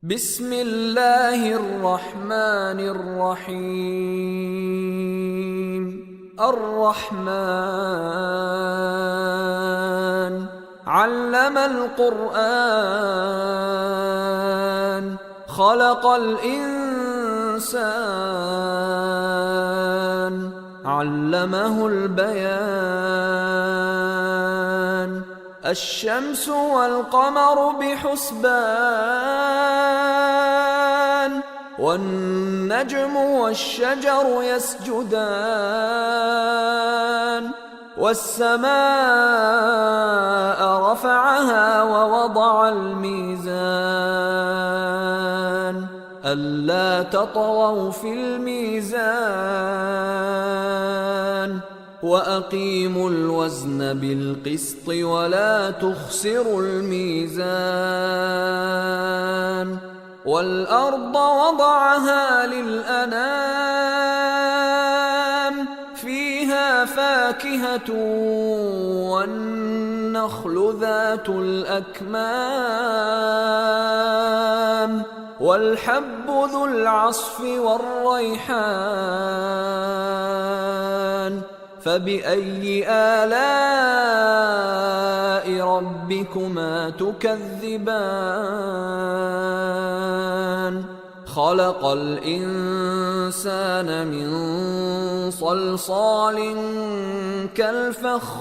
بسم الله الرحمن الرحيم. الرحمن علم القرآن خلق الإنسان علمه البيان. الشمس والقمر بحسبان والنجم والشجر يسجدان والسماء رفعها ووضع الميزان ألا تطغوا في الميزان وأقيموا الوزن بالقسط ولا تخسروا الميزان. والأرض وضعها للأنام فيها فاكهة والنخل ذات الأكمام والحب ذو العصف والريحان. فبأي آلاء ربكما تكذبان؟ خلق الإنسان من صلصال كالفخار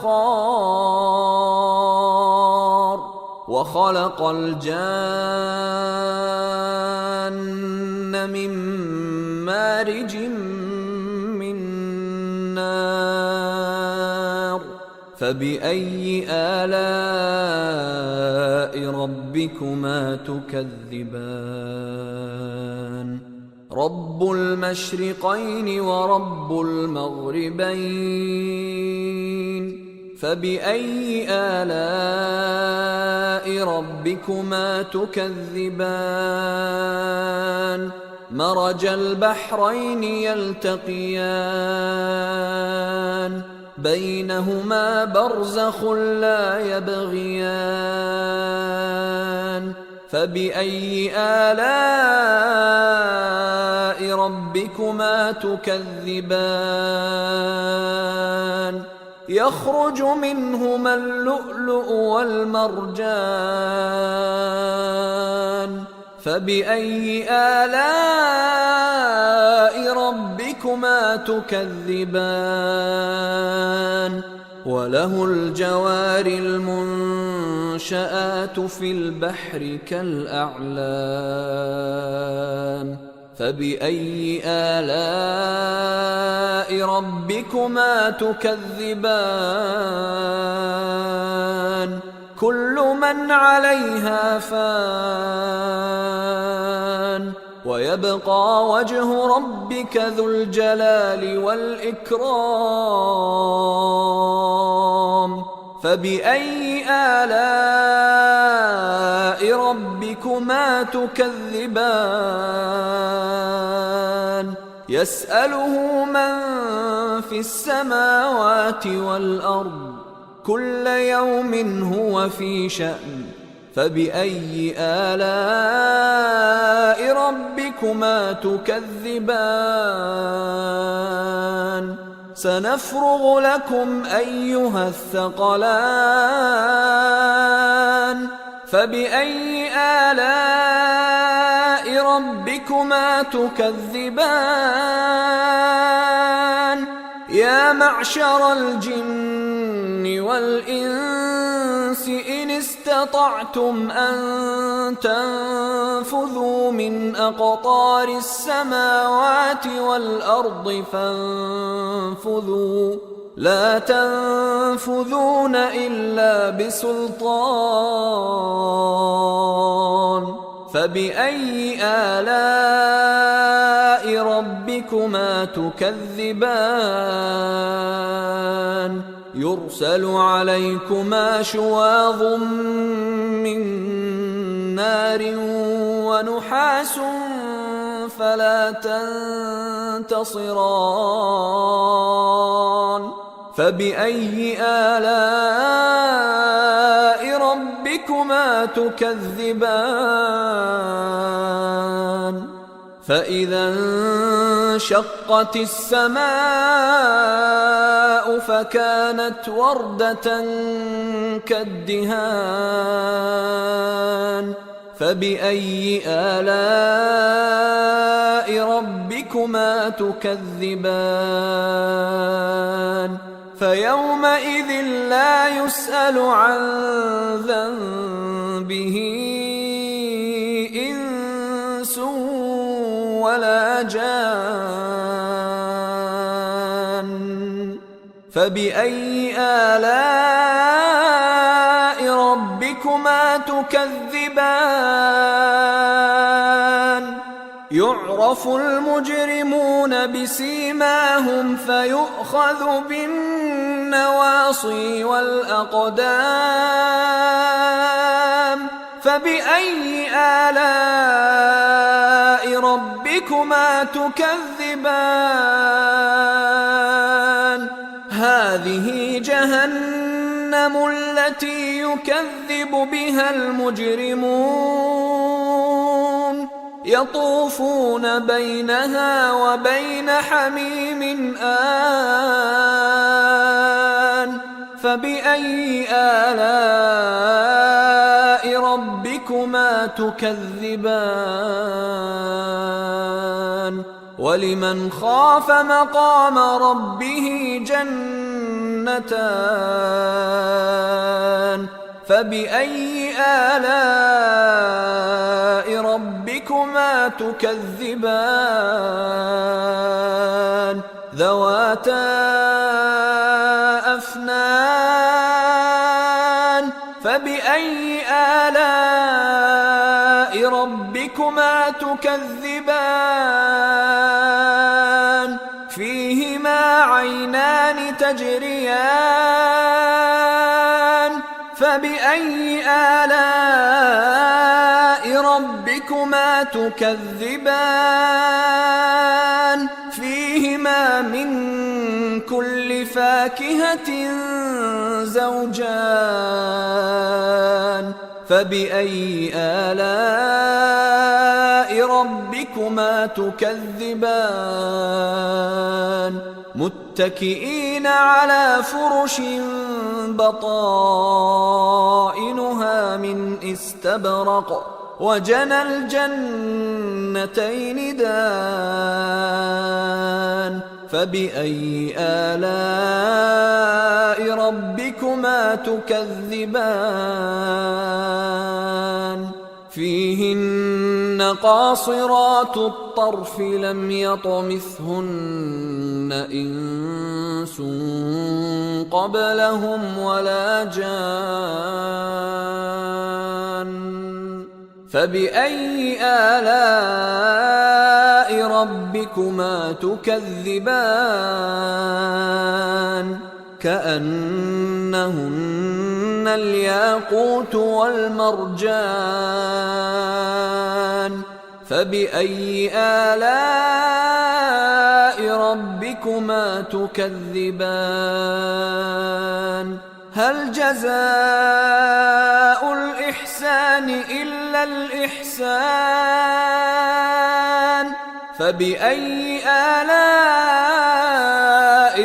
وخلق الجان من مارج من نار. فبأي آلاء ربكما تكذبان؟ رب المشرقين ورب المغربين. فبأي آلاء ربكما تكذبان؟ مرج البحرين يلتقيان بينهما برزخ لا يبغيان. فبأي آلاء ربكما تكذبان؟ يخرج منهما اللؤلؤ والمرجان. فبأي آلاء ربكما تكذبان؟ وله الجوار المنشآت في البحر كالأعلام. فبأي آلاء ربكما تكذبان؟ كل من عليها فان ويبقى وجه ربك ذو الجلال والإكرام. فبأي آلاء ربكما تكذبان؟ يسأله من في السماوات والأرض كل يوم هو في شأن. فبأي آلاء ربكما تكذبان؟ سنفرغ لكم أيها الثقلان. فبأي آلاء ربكما تكذبان؟ يا معشر الجن والإنس إن استطعتم أن تنفذوا من أقطار السماوات والأرض فانفذوا لا تنفذون إلا بسلطان. فبأي آلاء ربكما تكذبان؟ يرسل عليكما شواظ من نار ونحاس فلا تنتصران. فبأي آلاء ربكما تكذبان فإذا انشقت السماء فكانت وردة كالدهان فبأي آلاء ربكما تكذبان فيومئذ لا يسأل عن ذنبه إنس ولا جان فبأي آلاء ربكما تكذبان يعرف المجرمون بسيماهم فيؤخذ بالنواصي والأقدام فبأي آلاء ربكما تكذبان هذه جهنم التي يكذب بها المجرمون يطوفون بينها وبين حميم آن فبأي آلاء ربكما تكذبان ولمن خاف مقام ربه جنتان فبأي آلاء ربكما تكذبان ذواتا أفنان فبأي آلاء ربكما تكذبان فيهما عينان تجريان فبأي آلاء ربكما تكذبان فيهما من كل فاكهة زوجان فبأي آلاء ربكما تكذبان متكئين على فرش بطائنها من استبرق وجنى الجنتين دان فبأي آلاء ربكما تكذبان فيهن قاصرات الطرف لم يطمثهن إنس قبلهم ولا جان فبأي آلاء ربكما تكذبان كأنهن الياقوت والمرجان فبأي آلاء ربكما تكذبان هل جزاء الإحسان إلا الإحسان فبأي آلاء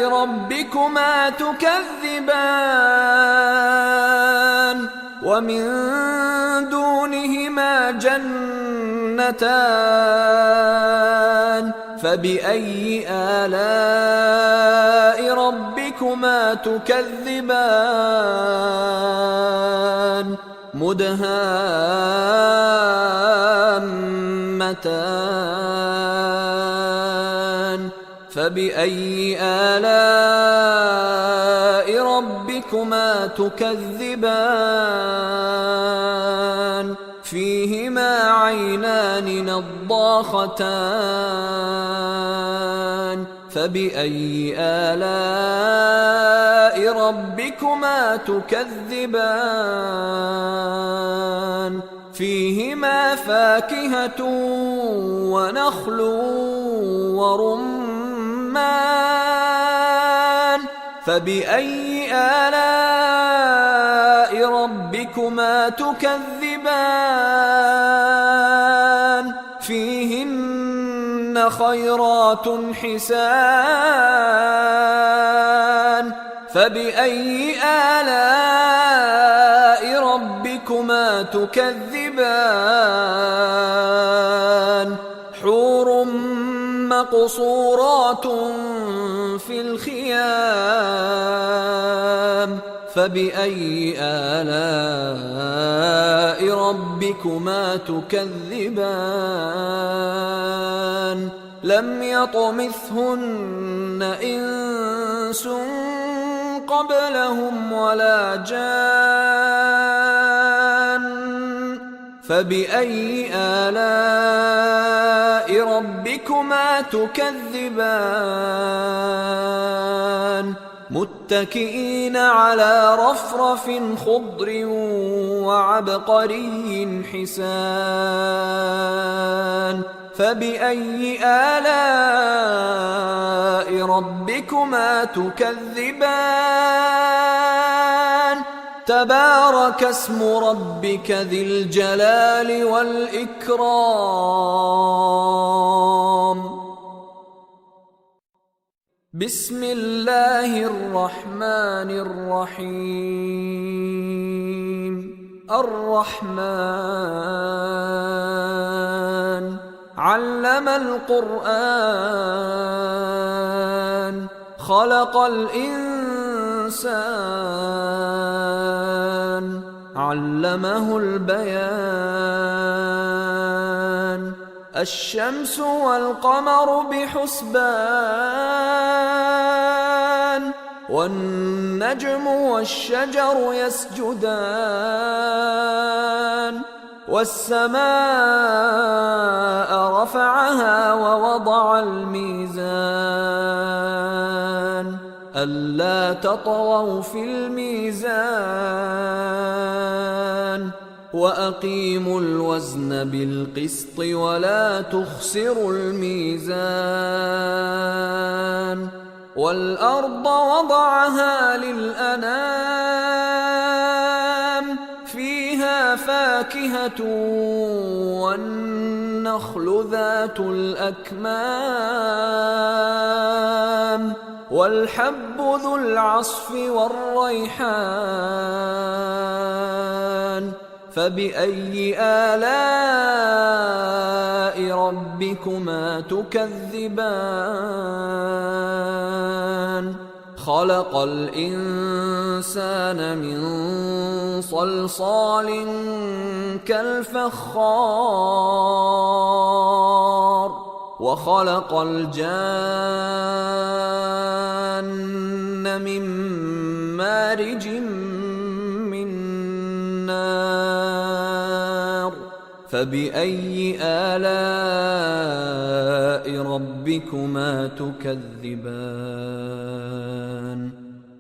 ربكما تكذبان ومن دونهما جنتان فبأي آلاء ربكما تكذبان مدهامتان فبأي آلاء ربكما تكذبان فيهما عينان نضاختان فبأي آلاء ربكما تكذبان فيهما فاكهة ونخل ورمان فبأي آلاء ربكما تكذبان فيهن فيهن خيرات حسان فبأي آلاء ربكما تكذبان حور مقصورات في الخيام فبأي آلاء ربكما تكذبان لم يطمثهن إنس قبلهم ولا جان فبأي آلاء ربكما تكذبان متكئين على رفرف خضر وعبقري حسان فبأي آلاء ربكما تكذبان تبارك اسم ربك ذي الجلال والإكرام بسم الله الرحمن الرحيم الرحمن علم القرآن خلق الإنسان علمه البيان الشمس والقمر بحسبان والنجم والشجر يسجدان والسماء رفعها ووضع الميزان ألا تطغوا في الميزان وأقيموا الوزن بالقسط ولا تخسروا الميزان والأرض وضعها للأنام فيها فاكهة والنخل ذات الأكمام والحب ذو العصف والريحان فبأي آلاء ربكما تكذبان خلق الإنسان من صلصال كالفخار وخلق الجان من مارج من نار فبأي آلاء ربكما تكذبان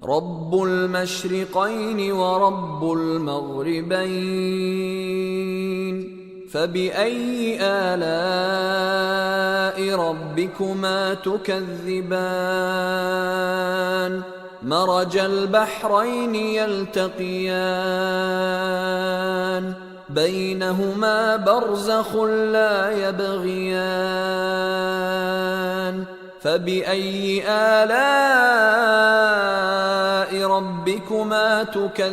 رب المشرقين ورب المغربين فبأي آلاء ربكما تكذبان مرج البحرين يلتقيان بينهما برزخ لا يبغيان فبأي آلاء ربكما تكذبان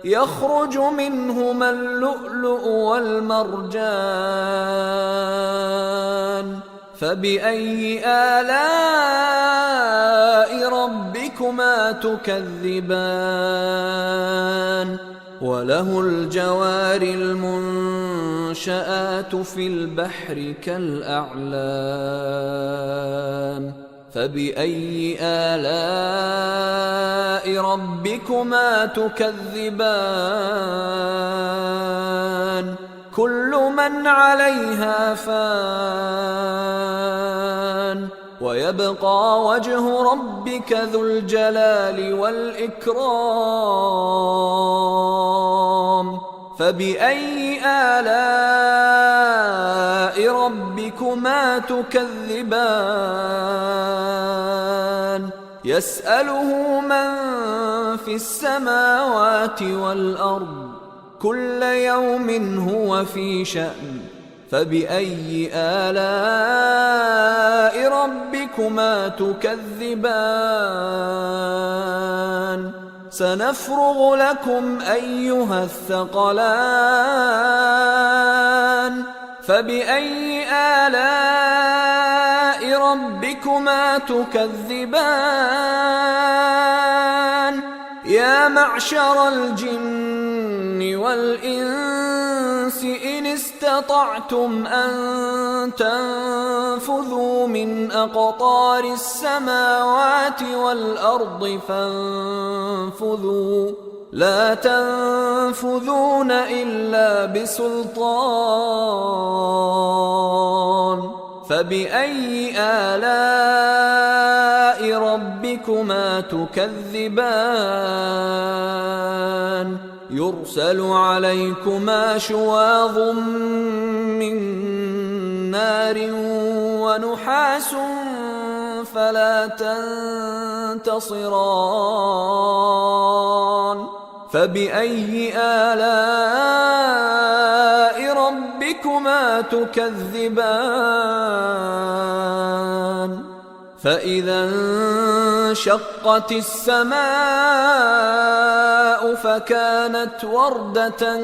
يخرج منهما اللؤلؤ والمرجان فبأي آلاء ربكما تكذبان وله الجوار المنشآت في البحر كالأعلام فبأي آلاء ربكما تكذبان كل من عليها فان ويبقى وجه ربك ذو الجلال والإكرام فبأي آلاء ربكما تكذبان يسأله من في السماوات والأرض كل يوم هو في شأن فبأي آلاء ربكما تكذبان سنفرغ لكم أيها الثقلان فبأي آلاء ربكما تكذبان يا معشر الجن والإنس إن استطعتم أن تنفذوا من أقطار السماوات والأرض فانفذوا لا تنفذون إلا بسلطان فبأي آلاء ربكما تكذبان يرسل عليكما شواظ من نار ونحاس فلا تنتصران فبأي آلاء ربكما تكذبان فإذا انشقت السماء فكانت وردة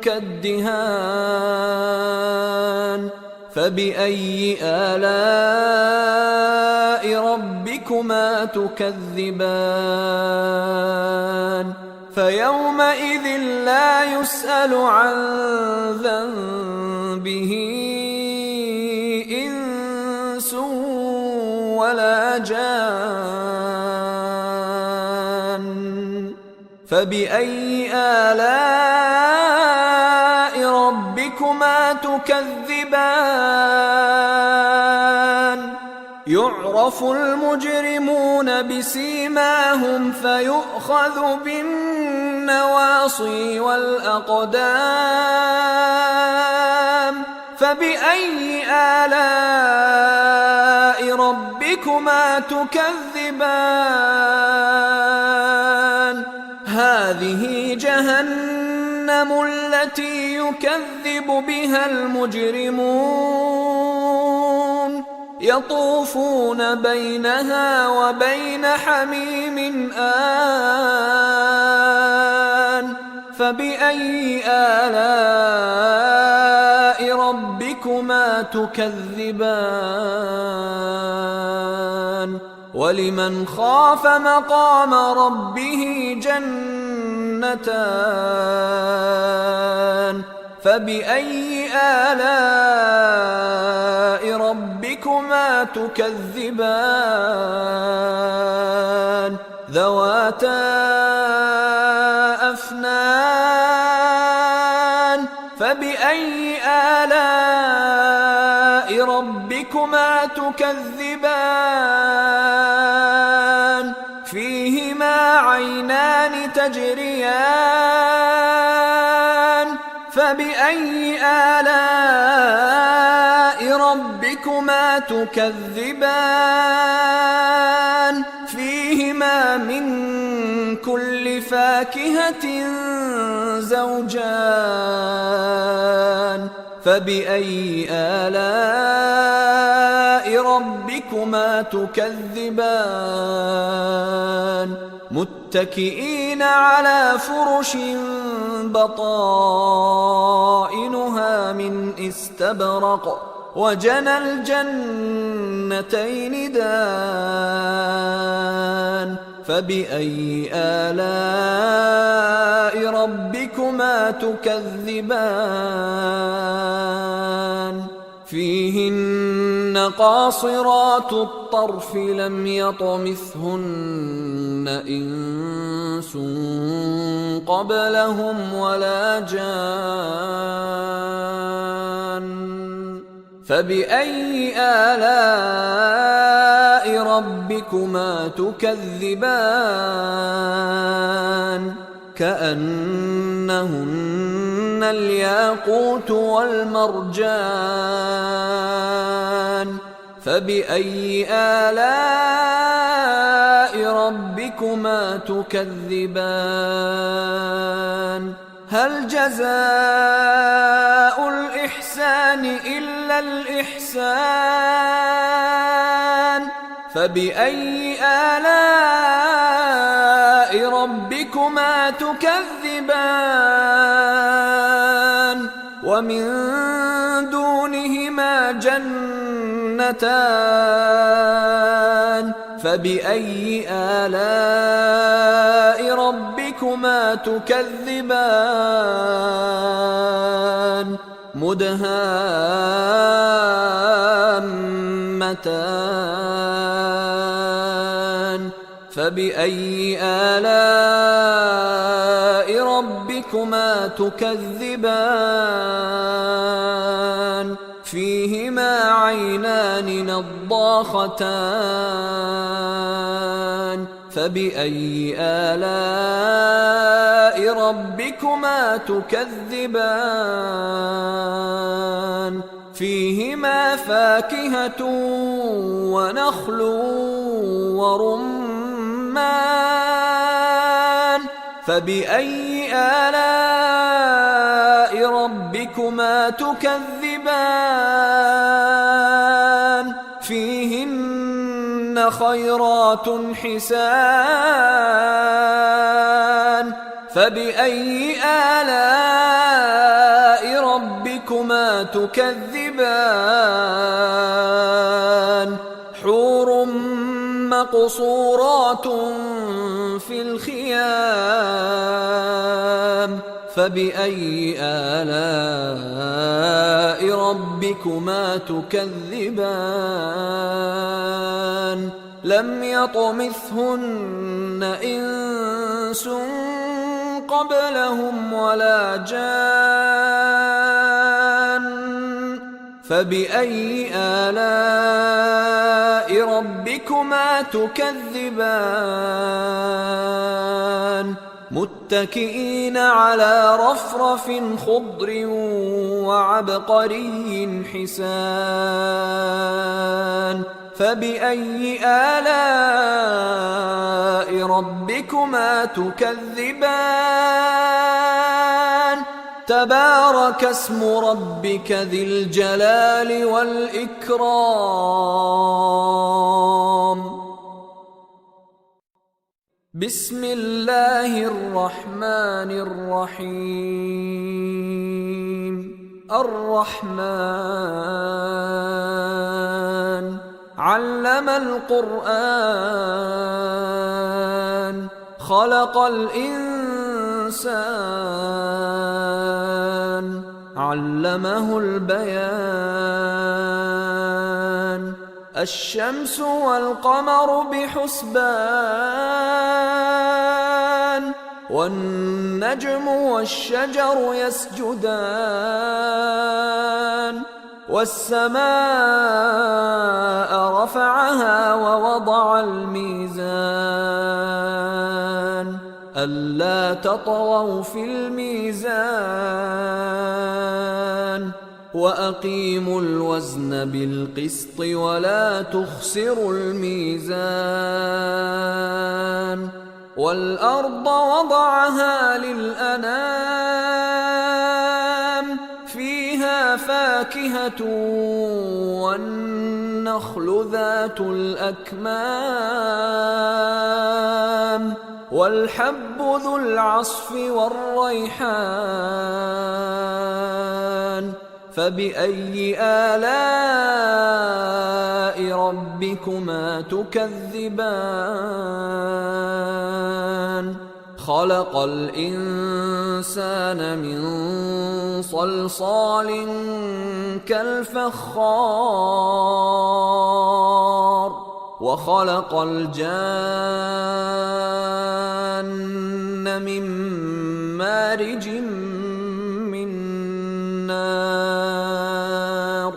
كالدهان فبأي آلاء ربكما تكذبان فيومئذ لا يسأل عن ذنبه إنس ولا جان فبأي آلاء ربكما تكذبان يعرف المجرمون بسيماهم فيؤخذ بالنواصي والأقدام فبأي آلاء ربكما تكذبان هذه جهنم التي يكذب بها المجرمون يطوفون بينها وبين حميم آن فبأي آلاء ربكما تكذبان ولمن خاف مقام ربه جنتان فبأي آلاء ربكما تكذبان ذواتا أفنان فبأي آلاء ربكما تكذبان فيهما عينان تجريان فبأي آلاء ربكما تكذبان فيهما من كل فاكهة زوجان فبأي آلاء ربكما تكذبان متكئين على فرش بطائنها من استبرق وجنى الجنتين دان فبأي آلاء ربكما تكذبان فيهن قاصرات الطرف لم يطمثهن إنس قبلهم ولا جان فبأي آلاء ربكما تكذبان كأنهن الياقوت والمرجان فبأي آلاء ربكما تكذبان هل جزاء الإحسان الإحسان فبأي آلاء ربكما تكذبان ومن دونهما جنتان فبأي آلاء ربكما تكذبان مدهامتان فبأي آلاء ربكما تكذبان فيهما عينان نضاختان فبأي آلاء ربكما تكذبان فيهما فاكهة ونخل ورمان فبأي آلاء ربكما تكذبان فيهن خيرات حسان فبأي آلاء ربكما تكذبان حور مقصورات في الخيام فبأي آلاء ربكما تكذبان لم يطمثهن إنس قبلهم ولا جان فبأي آلاء ربكما تكذبان متكئين على رفرف خضر وعبقري حسان فبأي آلاء ربكما تكذبان تبارك اسم ربك ذي الجلال والإكرام بسم الله الرحمن الرحيم الرحمن علم القرآن خلق الإنسان علمه البيان الشمس والقمر بحسبان والنجم والشجر يسجدان والسماء رفعها ووضع الميزان ألا تطغوا في الميزان وأقيموا الوزن بالقسط ولا تخسروا الميزان والأرض وضعها للأنام فيها فاكهة والنخل ذات الأكمام والحب ذو العصف والريحان فبأي آلاء ربكما تكذبان خلق الإنسان من صلصال كالفخار وخلق الجان من مارج من نار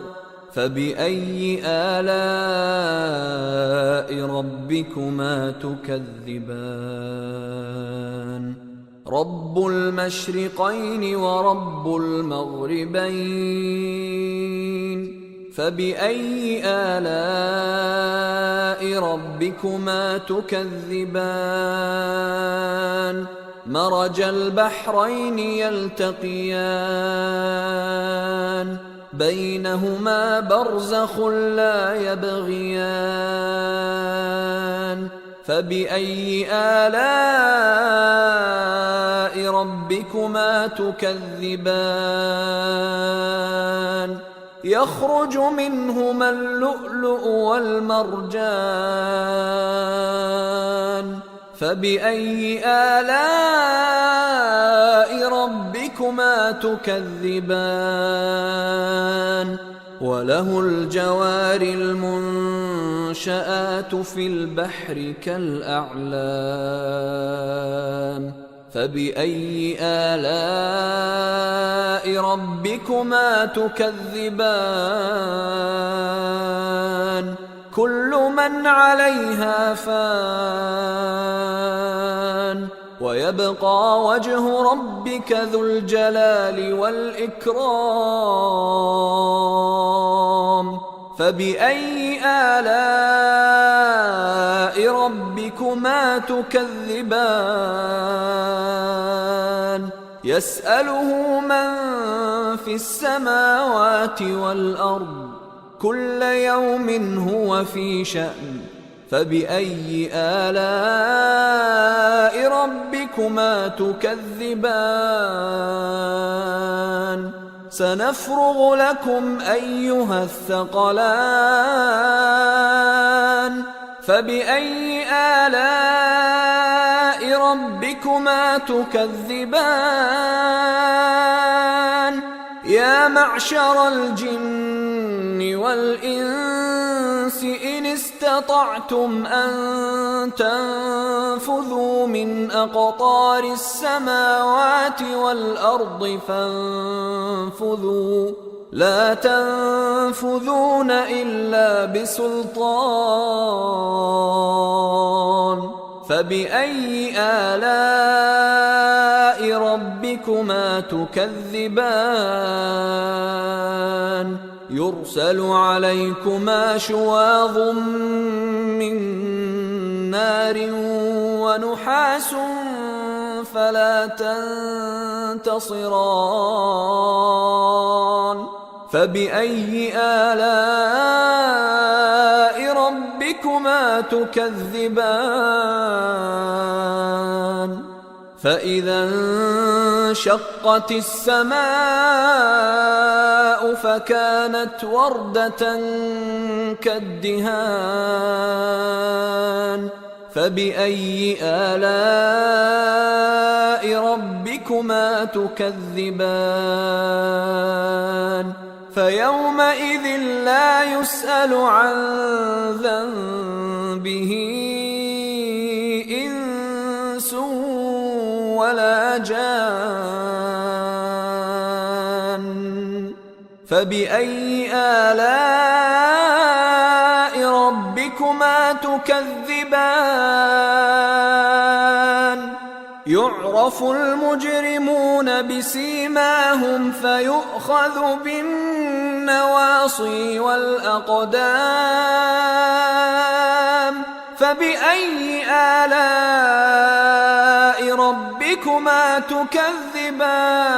فبأي آلاء ربكما تكذبان رب المشرقين ورب المغربين فبأي آلاء ربكما تكذبان مرج البحرين يلتقيان بينهما برزخ لا يبغيان فبأي آلاء ربكما تكذبان يخرج منهما اللؤلؤ والمرجان فبأي آلاء ربكما تكذبان وله الجوار المنشآت في البحر كالأعلام فبأي آلاء ربكما تكذبان كل من عليها فان ويبقى وجه ربك ذو الجلال والإكرام فبأي آلاء ربكما تكذبان يسأله من في السماوات والأرض كل يوم هو في شأن فبأي آلاء ربكما تكذبان سنفرغ لكم أيها الثقلان فبأي آلاء ربكما تكذبان يا معشر الجن والإنس إن استطعتم أن تنفذوا من أقطار السماوات والأرض فانفذوا لا تنفذون إلا بسلطان فبأي آلاء ربكما تكذبان يرسل عليكما شواظ من نار ونحاس فلا تنتصران فبأي آلاء ربكما تكذبان فإذا انشقت السماء فكانت وردة كالدهان فبأي آلاء ربكما تكذبان فيومئذ لا يسأل عن ذنبه إنس ولا جان فبأي آلاء ربكما تكذبان يعرف المجرمون بسيماهم فيؤخذ بالنواصي والأقدام فبأي آلاء ربكما تكذبان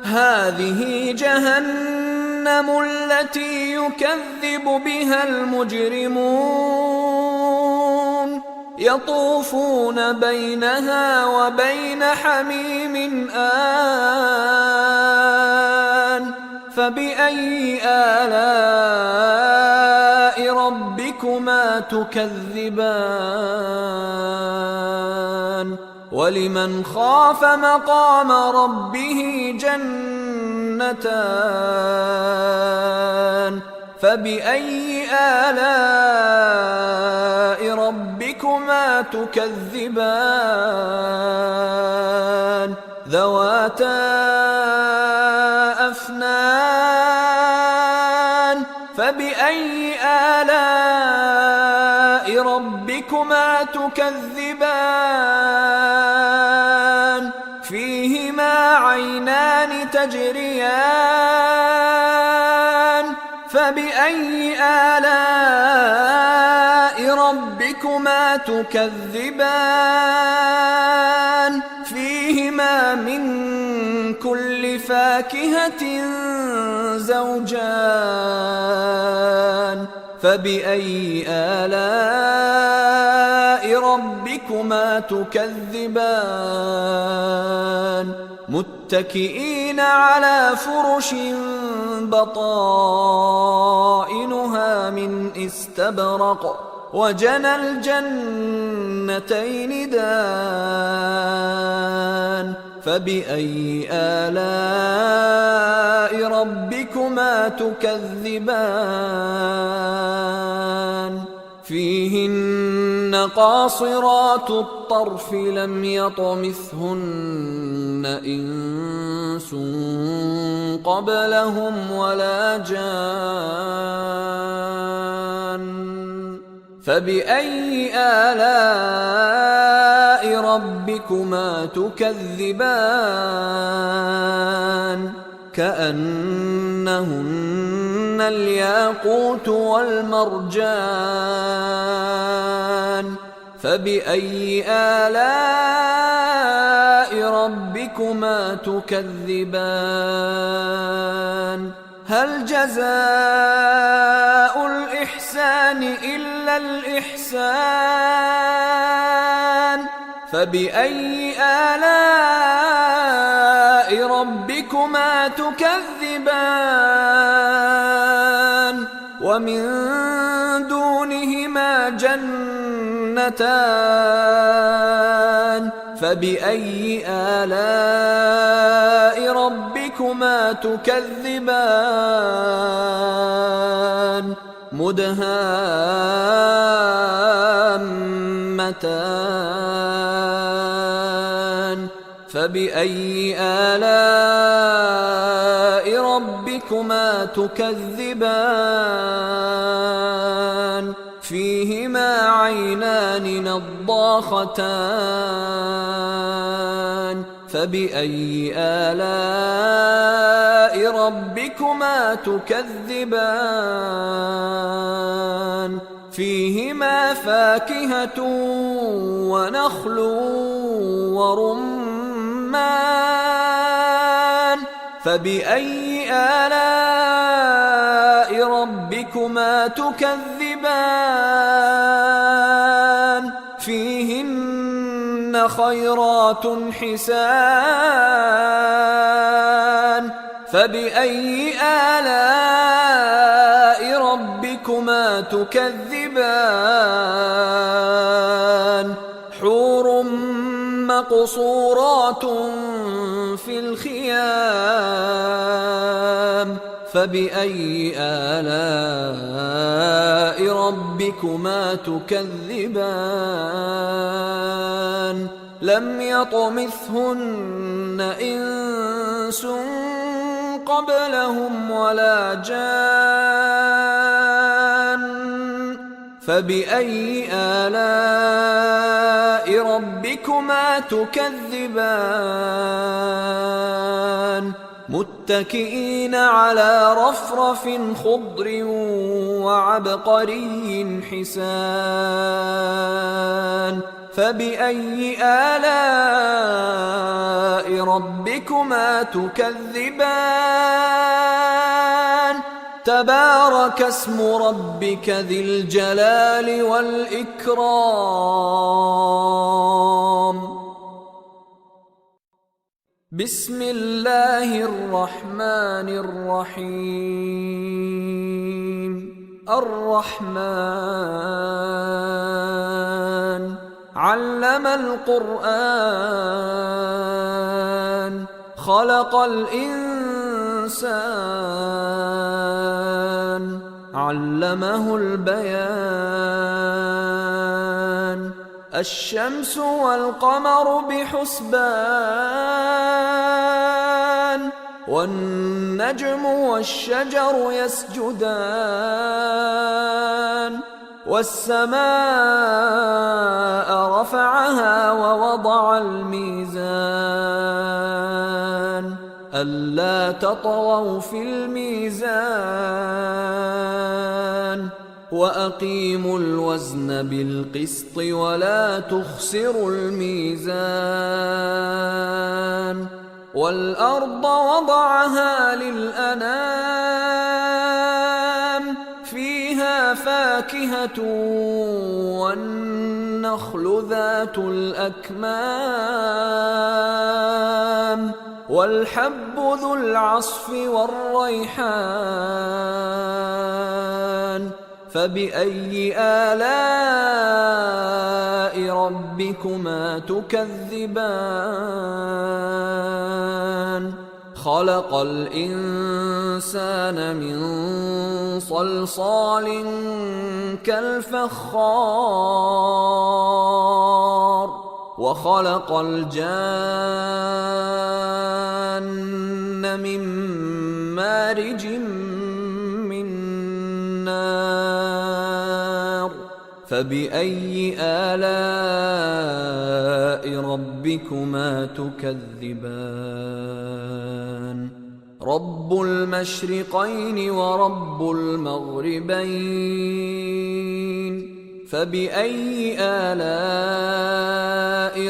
هذه جهنم التي يكذب بها المجرمون يطوفون بينها وبين حميم آن فبأي آلاء ربكما تكذبان ولمن خاف مقام ربه جنتان فبأي آلاء ربكما تكذبان ذواتا أفنان فبأي آلاء ربكما تكذبان فيهما عينان تجريان فبأي آلاء ربكما تكذبان فيهما من كل فاكهة زوجان فبأي آلاء ربكما تكذبان متكئين على فرش بطائنها من استبرق وجنى الجنتين دان فبأي آلاء ربكما تكذبان فيهن قاصرات الطرف لم يطمثهن إنس قبلهم ولا جان فبأي آلاء ربكما تكذبان كأنهن الياقوت والمرجان فبأي آلاء ربكما تكذبان هل جزاء الإحسان إلا الإحسان فبأي آلاء ربكما تكذبان ومن دونهما جنتان فبأي آلاء ربكما تكذبان مدهامتان فبأي آلاء ربكما تكذبان فيهما عينان نضاختان فبأي آلاء ربكما تكذبان فيهما فاكهة ونخل ورمان فبأي آلاء ربكما تكذبان فيهن خيرات حسان فبأي آلاء ربكما تكذبان حور مقصورات في الخيام فبأي آلاء ربكما تكذبان لم يطمثهن إنس قبلهم ولا جان فبأي آلاء ربكما تكذبان متكئين على رفرف خضر وعبقري حسان فبأي آلاء ربكما تكذبان تبارك اسم ربك ذي الجلال والإكرام بسم الله الرحمن الرحيم الرحمن علم القرآن خلق الإنسان علمه البيان الشمس والقمر بحسبان والنجم والشجر يسجدان والسماء رفعها ووضع الميزان ألا تطغوا في الميزان وأقيموا الوزن بالقسط ولا تخسروا الميزان والأرض وضعها للأنام فيها فاكهة والنخل ذات الأكمام والحب ذو العصف والريحان فبأي آلاء ربكما تكذبان خلق الإنسان من صلصال كالفخار وخلق الجان من مارج من نار فبأي آلاء ربكما تكذبان رب المشرقين ورب المغربين فبأي آلاء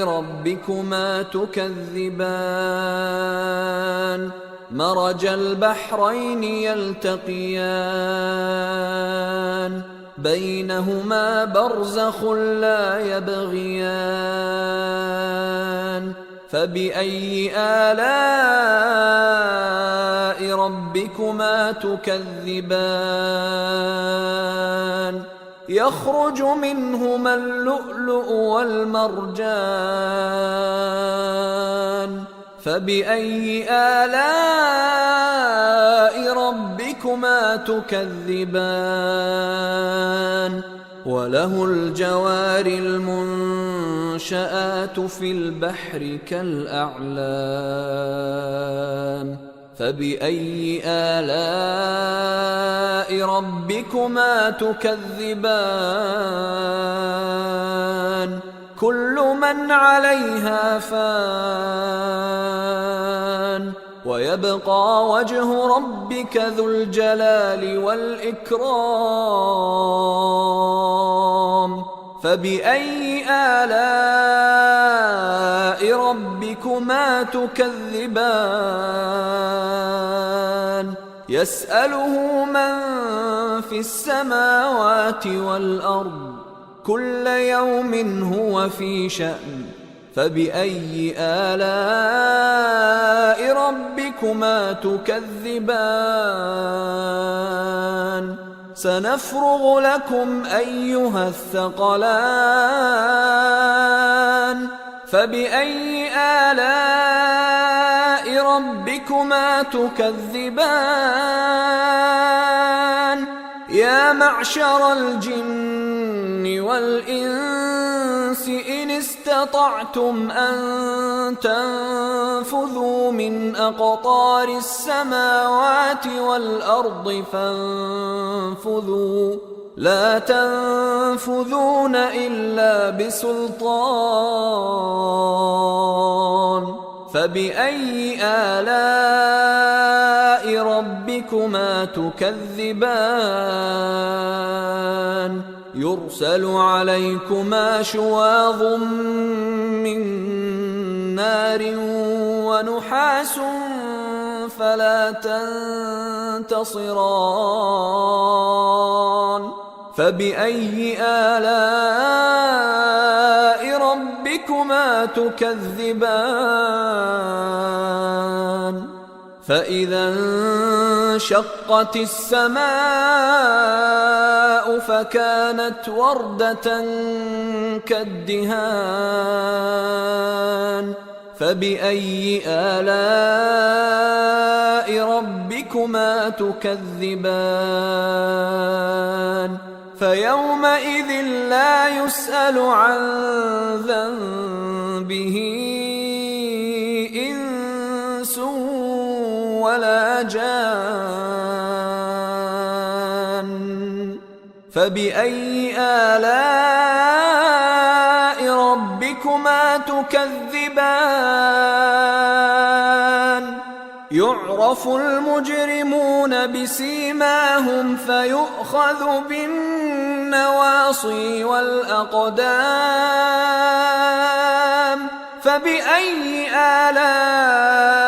ربكما تكذبان مرج البحرين يلتقيان بينهما برزخ لا يبغيان فبأي آلاء ربكما تكذبان يخرج منهما اللؤلؤ والمرجان فبأي آلاء ربكما تكذبان وله الجوار المنشآت في البحر كالأعلام فبأي آلاء ربكما تكذبان كل من عليها فان ويبقى وجه ربك ذو الجلال والإكرام فبأي آلاء ربكما تكذبان يسأله من في السماوات والأرض كل يوم هو في شأن فبأي آلاء ربكما تكذبان سنفرغ لكم أيها الثقلان فبأي آلاء ربكما تكذبان يا معشر الجن والإنس إن استطعتم أن تنفذوا من أقطار السماوات والأرض فانفذوا لا تنفذون إلا بسلطان فبأي آلاء ربكما تكذبان يرسل عليكما شواظ من نار ونحاس فلا تنتصران فبأي آلاء ربكما تكذبان فإذا انشقت السماء فكانت وردة كالدهان فبأي آلاء ربكما تكذبان فيومئذ لا يسأل عن ذنبه إنس ولا جان فبأي آلاء ربكما تكذبان يعرف المجرمون بسيماهم فيؤخذ بالنواصي والأقدام فبأي آلاء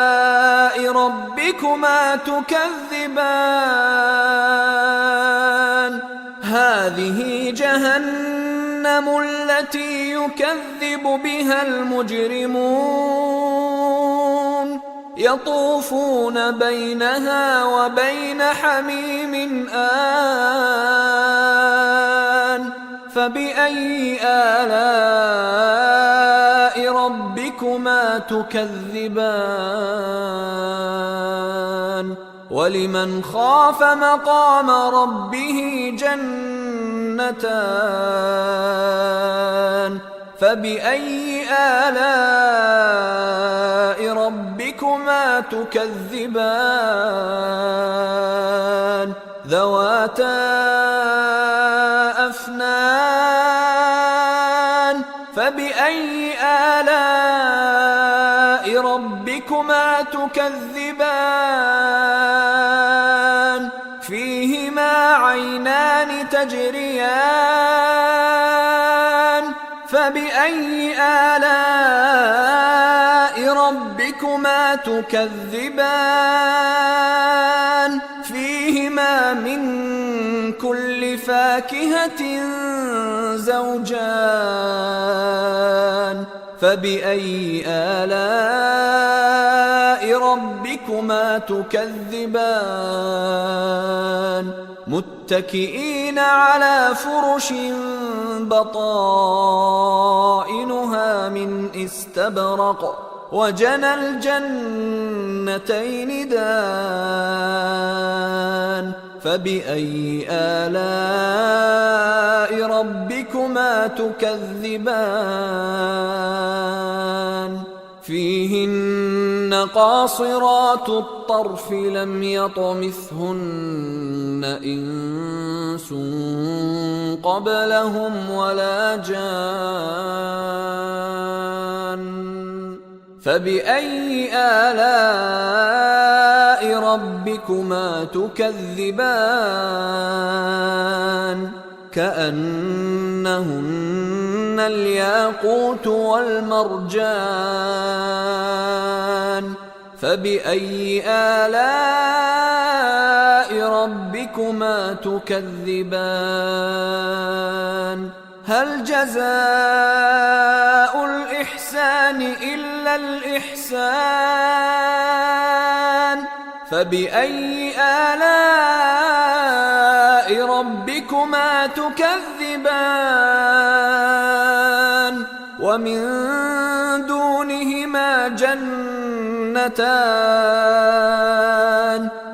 ربكما تكذبان هذه جهنم التي يكذب بها المجرمون يطوفون بينها وبين حميم آن فبأي آلاء ربكما تكذبان ولمن خاف مقام ربه جنتان فبأي آلاء ربكما تكذبان ذواتا أفنان فبأي آلاء ربكما تكذبان فيهما عينان تجريان فبأي آلاء ربكما تكذبان فيهما من كل فاكهة زوجان فبأي آلاء ربكما تكذبان متكئين على فرش بطائنها من استبرق وجنى الجنتين دان فبأي آلاء ربكما تكذبان فيهن قاصرات الطرف لم يطمثهن إنس قبلهم ولا جان فبأي آلاء ربكما تكذبان كأنهن الياقوت والمرجان فبأي آلاء ربكما تكذبان هل جزاء الإحسان إلا الإحسان فبأي آلاء ربكما تكذبان ومن دونهما جنتان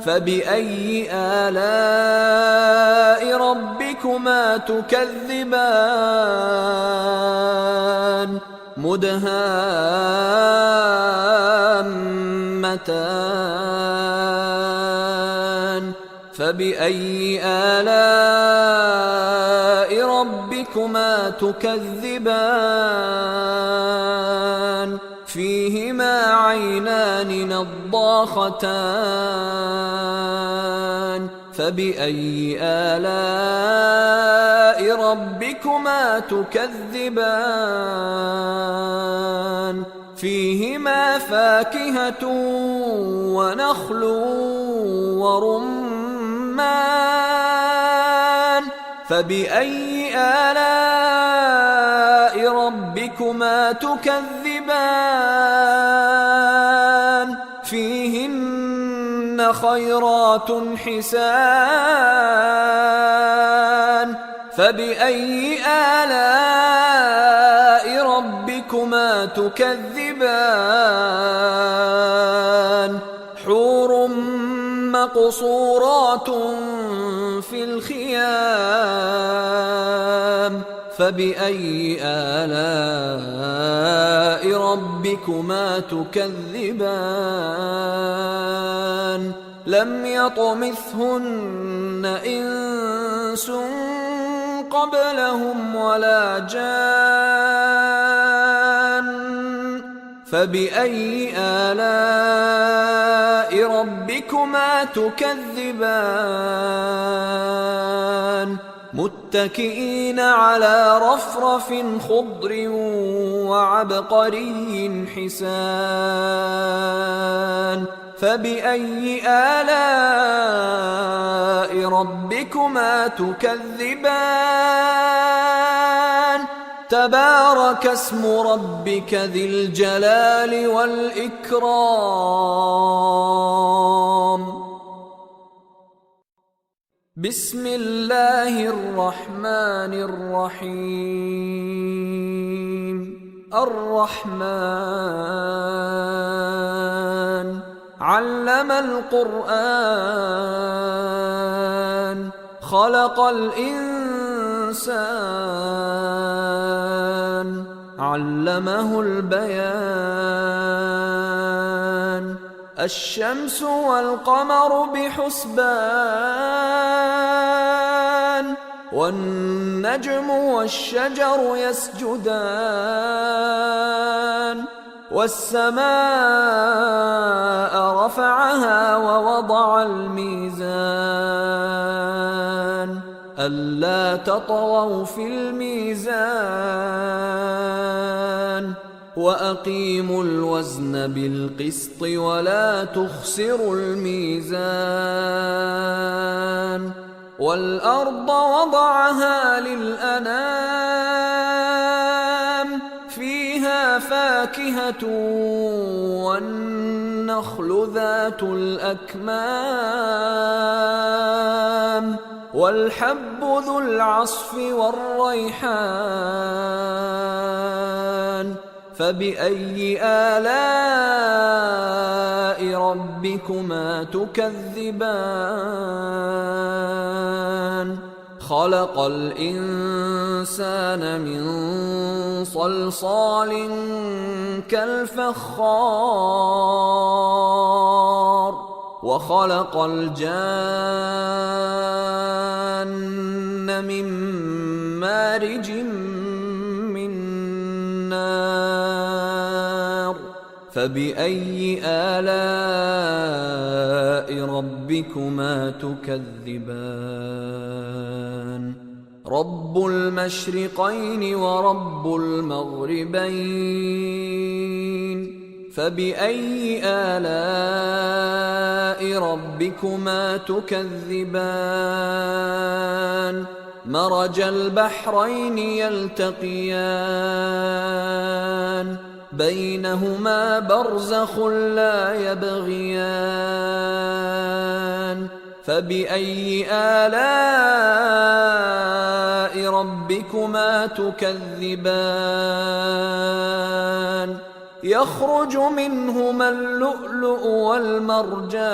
فبأي آلاء ربكما تكذبان مدهامتان فبأي آلاء ربكما تكذبان فيهما عينان نضاختان فبأي آلاء ربكما تكذبان فيهما فاكهة ونخل ورمان فبأي آلاء ربكما تكذبان فيهن خيرات حسان فبأي آلاء ربكما تكذبان حور مقصورات في الخيام فبأي آلاء ربكما تكذبان لم يطمثهن إنس قبلهم ولا جان فبأي آلاء ربكما تكذبان متكئين على رفرف خضر وعبقري حسان فبأي آلاء ربكما تكذبان تبارك اسم ربك ذي الجلال والإكرام بسم الله الرحمن الرحيم الرحمن علم القرآن خلق الإنسان علمه البيان الشمس والقمر بحسبان والنجم والشجر يسجدان والسماء رفعها ووضع الميزان ألا تطغوا في الميزان وأقيموا الوزن بالقسط ولا تخسروا الميزان والأرض وضعها للأنام فيها فاكهة والنخل ذات الأكمام والحب ذو العصف والريحان فبأي آلاء ربكما تكذبان خلق الإنسان من صلصال كالفخار وخلق الجان من مارج من نار فبأي آلاء ربكما تكذبان رب المشرقين ورب المغربين فبأي آلاء ربكما تكذبان مرج البحرين يلتقيان بينهما برزخ لا يبغيان فبأي آلاء ربكما تكذبان يخرج منهما اللؤلؤ والمرجان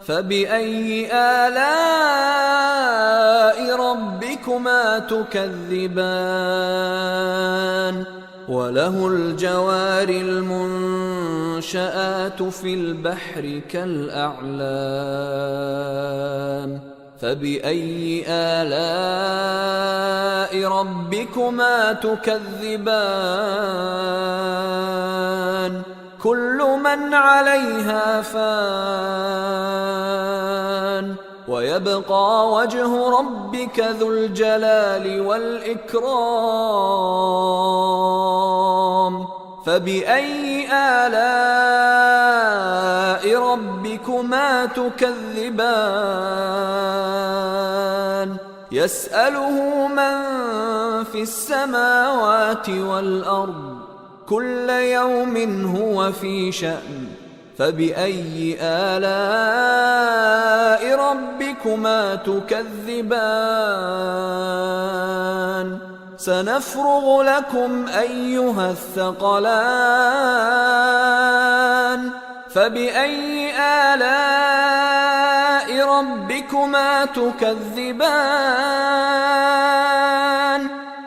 فبأي آلاء ربكما تكذبان وله الجوار المنشآت في البحر كالأعلام فبأي آلاء ربكما تكذبان كل من عليها فان ويبقى وجه ربك ذو الجلال والإكرام فبأي آلاء ربكما تكذبان يسأله من في السماوات والأرض كل يوم هو في شأن فبأي آلاء ربكما تكذبان سنفرغ لكم أيها الثقلان فبأي آلاء ربكما تكذبان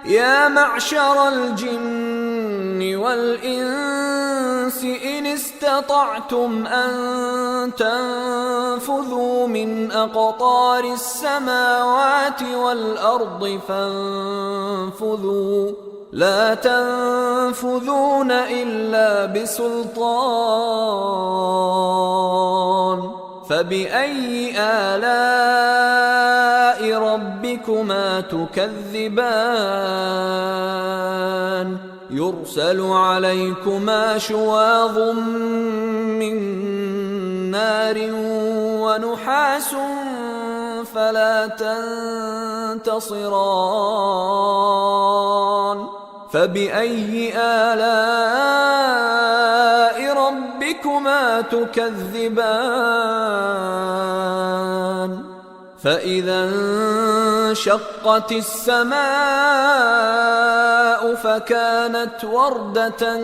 يا معشر الجن والإنس إن استطعتم أن تنفذوا من أقطار السماوات والأرض فانفذوا لا تنفذون إلا بسلطان فبأي آلاء ربكما تكذبان يرسل عليكما شواظ من نار ونحاس فلا تنتصران فبأي آلاء ربكما تكذبان فإذا انشقت السماء فكانت وردة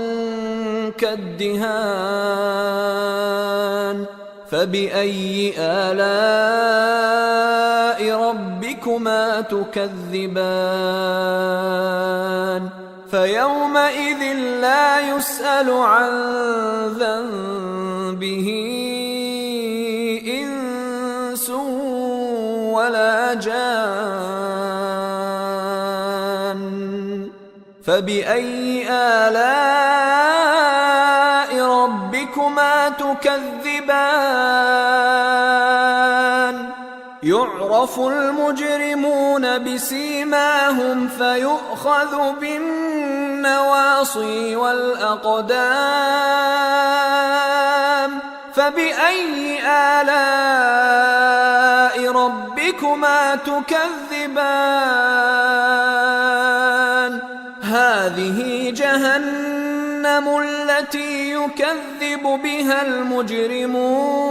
كالدهان فبأي آلاء ربكما تكذبان فيومئذ لا يسأل عن ذنبه إنس ولا جان فبأي آلاء ربكما تكذبان يعرف المجرمون بسيماهم فيؤخذ بالنواصي والأقدام فبأي آلاء ربكما تكذبان هذه جهنم التي يكذب بها المجرمون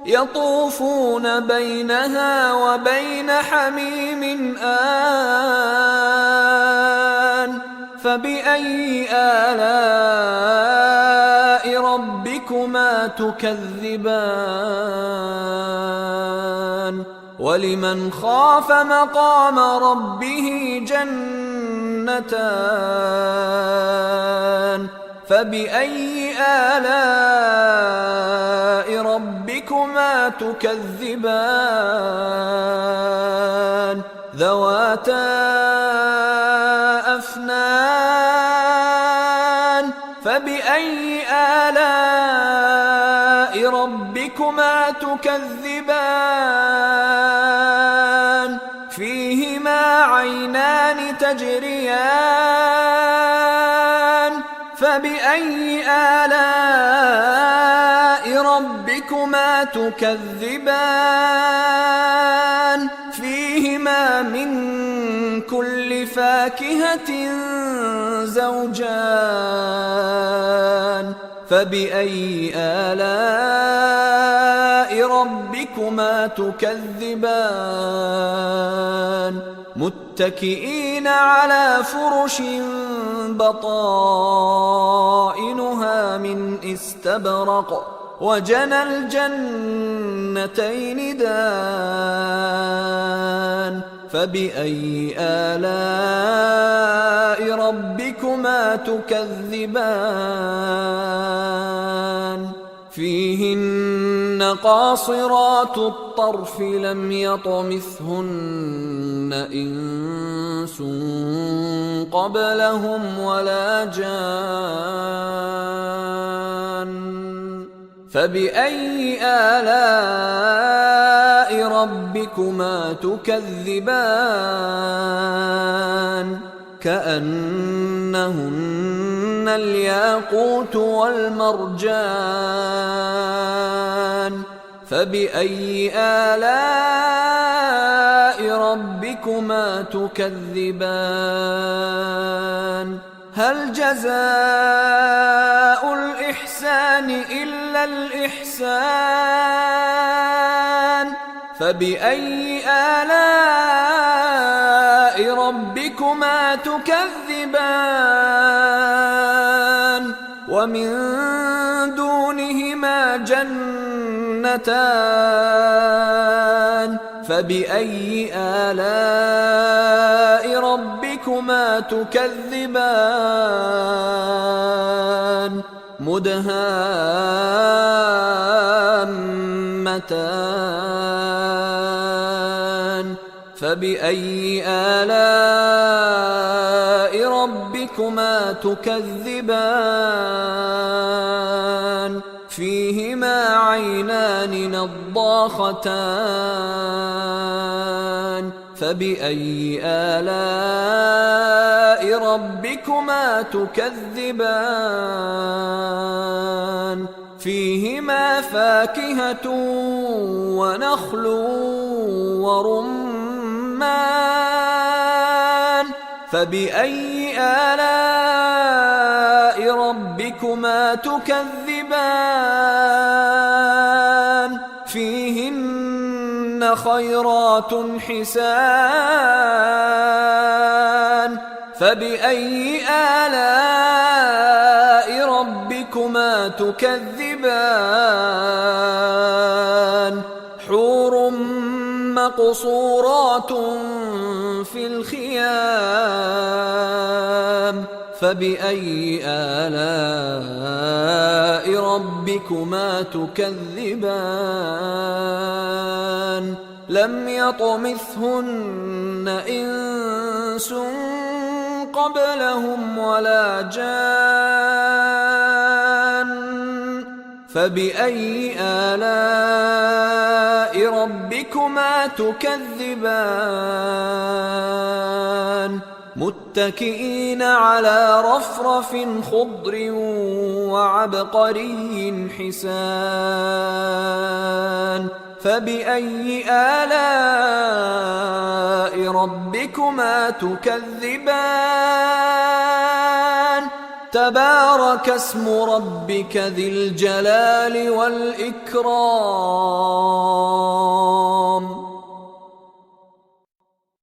يطوفون بينها وبين حميم آن فبأي آلاء ربكما تكذبان ولمن خاف مقام ربه جنتان فبأي آلاء ربكما تكذبان ذواتا أفنان فبأي آلاء ربكما تكذبان فيهما عينان تجريان فبأي آلاء ربكما تكذبان فيهما من كل فاكهة زوجان فبأي آلاء ربكما تكذبان متكئين على فرش بطائنها من استبرق وجنى الجنتين دان فبأي آلاء ربكما تكذبان فيهن قاصرات الطرف لم يطمثهن إنس قبلهم ولا جان فبأي آلاء ربكما تكذبان كأنهن الياقوت والمرجان فبأي آلاء ربكما تكذبان هل جزاء الإحسان إلا الإحسان فبأي آلاء ربكما تكذبان ومن دونهما جنتان فبأي آلاء ربكما تكذبان مدهامتان فبأي آلاء ربكما تكذبان فيهما العينان نضاختان فبأي آلاء ربكما تكذبان فيهما فاكهة ونخل ورمان فبأي آلاء ربكما تكذبان فيهن خيرات حسان فبأي آلاء ربكما تكذبان حور مقصورات في الخيام فبأي آلاء ربكما تكذبان لم يطمثهن إنس قبلهم ولا جان فبأي آلاء ربكما تكذبان متكئين على رفرف خضر وعبقري حسان فبأي آلاء ربكما تكذبان تبارك اسم ربك ذي الجلال والإكرام